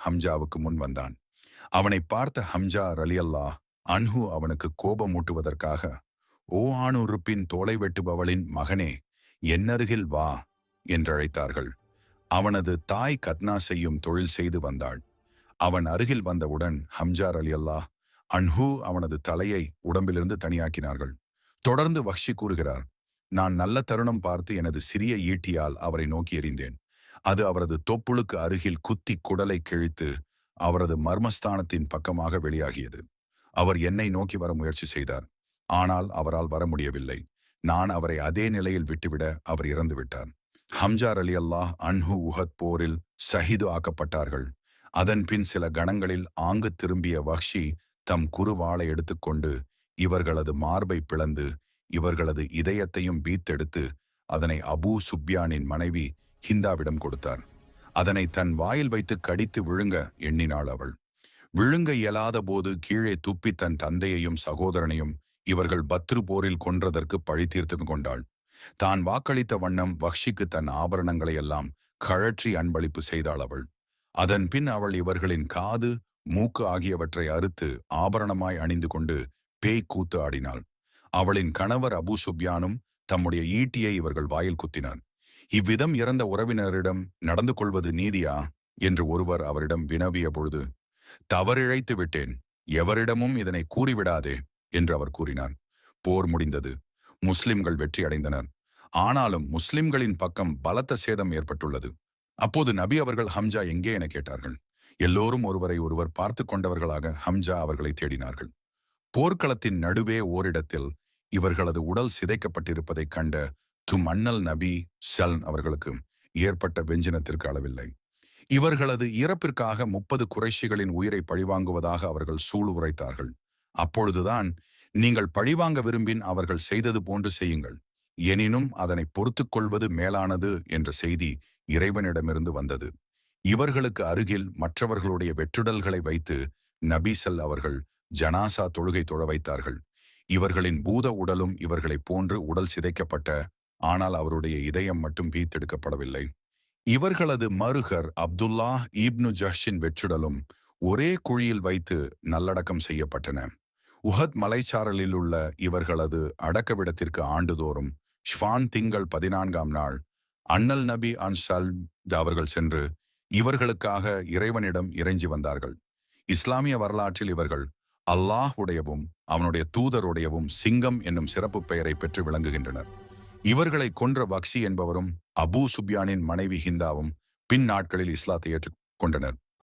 ஹம்ஜாவுக்கு முன் வந்தான். அவனை பார்த்த ஹம்ஜா ரலியல்லாஹ் அன்ஹு அவனுக்கு கோபமூட்டுவதற்காக, "ஓ ஆணுறுப்பின் தோலை வெட்டுபவளின் மகனே, என்னருகில் வா" என்றழைத்தார்கள். அவனது தாய் கத்னா செய்யும் தொழில் செய்து வந்தாள். அவன் அருகில் வந்தவுடன் ஹம்ஜா ரலியல்லாஹ் அன்ஹு அவனது தலையை உடம்பிலிருந்து தனியாக்கினார்கள். தொடர்ந்து வஹ்ஷி கூறுகிறார், "நான் நல்ல தருணம் பார்த்து எனது சிறிய ஈட்டியால் அவரை நோக்கி எறிந்தேன். அது அவரது தொப்புளுக்கு அருகில் குத்தி குடலை கிழித்து அவரது மர்மஸ்தானத்தின் பக்கமாக வெளியாகியது. அவர் என்னை நோக்கி வர முயற்சி செய்தார். ஆனால் அவரால் வர முடியவில்லை. நான் அவரை அதே நிலையில் விட்டுவிட அவர் இறந்து விட்டார்." ஹம்ஜா ரலியல்லாஹ் அன்ஹு உஹத் போரில் ஷஹீது ஆக்கப்பட்டார்கள். அதன் பின் சில கணங்களில் ஆங்கு திரும்பிய வஹ்ஷி தம் குறுவாளை எடுத்துக்கொண்டு இவர்களது மார்பை பிளந்து இவர்களது இதயத்தையும் பீத்தெடுத்து அதனை அபூ சுப்யானின் மனைவி ஹிந்தாவிடம் கொடுத்தார். அதனை தன் வாயில் வைத்து கடித்து விழுங்க எண்ணினாள் அவள். விழுங்க இயலாத போது கீழே துப்பி தன் தந்தையையும் சகோதரனையும் இவர்கள் பத்ரு போரில் கொன்றதற்கு பழி தீர்த்து கொண்டாள். தான் வாக்களித்த வண்ணம் வஹ்ஷிக்கு தன் ஆபரணங்களை எல்லாம் கழற்றி அன்பளிப்பு செய்தாள் அவள். அதன் பின் அவள் இவர்களின் காது மூக்கு ஆகியவற்றை அறுத்து ஆபரணமாய் அணிந்து கொண்டு பேய் கூத்து ஆடினாள். அவளின் கணவர் அபூ சுப்யானும் தம்முடைய ஈட்டியை இவர்கள் வாயில் குத்தினார். இவ்விதம் இறந்த உறவினரிடம் நடந்து கொள்வது நீதியா என்று ஒருவர் அவரிடம் வினவிய பொழுது, "தவறிழைத்து விட்டேன், எவரிடமும் இதனை கூறிவிடாதே" என்று அவர் கூறினார். போர் முடிந்தது. முஸ்லிம்கள் வெற்றி அடைந்தனர். ஆனாலும் முஸ்லிம்களின் பக்கம் பலத்த சேதம் ஏற்பட்டுள்ளது. அப்போது நபி அவர்கள் ஹம்ஜா எங்கே என கேட்டார்கள். எல்லோரும் ஒருவரை ஒருவர் பார்த்து கொண்டவர்களாக ஹம்ஜா அவர்களை தேடினார்கள். போர்க்களத்தின் நடுவே ஓரிடத்தில் இவர்களது உடல் சிதைக்கப்பட்டிருப்பதைக் கண்ட அண்ணல் நபி சல்ன் அவர்களுக்கு ஏற்பட்ட வெஞ்சினத்திற்கு அளவில்லை. இவர்களது இறப்பிற்காக 30 குறைஷிகளின் உயிரை பழிவாங்குவதாக அவர்கள் சூள் உரைத்தார்கள். அப்பொழுதுதான், "நீங்கள் பழிவாங்க விரும்பின் அவர்கள் செய்தது போன்று செய்யுங்கள். எனினும் அதனை பொறுத்துக் கொள்வது மேலானது" என்ற செய்தி இறைவனிடமிருந்து வந்தது. இவர்களுக்கு அருகில் மற்றவர்களுடைய வெற்றுடல்களை வைத்து நபீசல் அவர்கள் ஜனாசா தொழுகை தொழ வைத்தார்கள். இவர்களின் பூத உடலும் இவர்களைப் போன்று உடல் சிதைக்கப்பட்ட, ஆனால் அவருடைய இதயம் மட்டும் பீத்தெடுக்கப்படவில்லை. இவர்களது மருகர் அப்துல்லா இப்னு ஜஹ்ஷின் வெற்றுடலும் ஒரே குழியில் வைத்து நல்லடக்கம் செய்யப்பட்டன. உஹத் மலைச்சாரலில் உள்ள இவர்களது அடக்கவிடத்திற்கு ஆண்டுதோறும் ஷ்வான் திங்கள் 14ஆம் நாள் அண்ணல் நபி அன்சல் அவர்கள் சென்று இவர்களுக்காக இறைவனிடம் இறைஞ்சி வந்தார்கள். இஸ்லாமிய வரலாற்றில் இவர்கள் அல்லாஹ் உடையவும் அவனுடைய தூதருடையவும் சிங்கம் என்னும் சிறப்பு பெயரை பெற்று விளங்குகின்றனர். இவர்களை கொன்ற வக்ஷி என்பவரும் அபூ சுப்யானின் மனைவி ஹிந்தாவும் பின் நாட்களில் இஸ்லாத்தை ஏற்றுக் கொண்டனர்.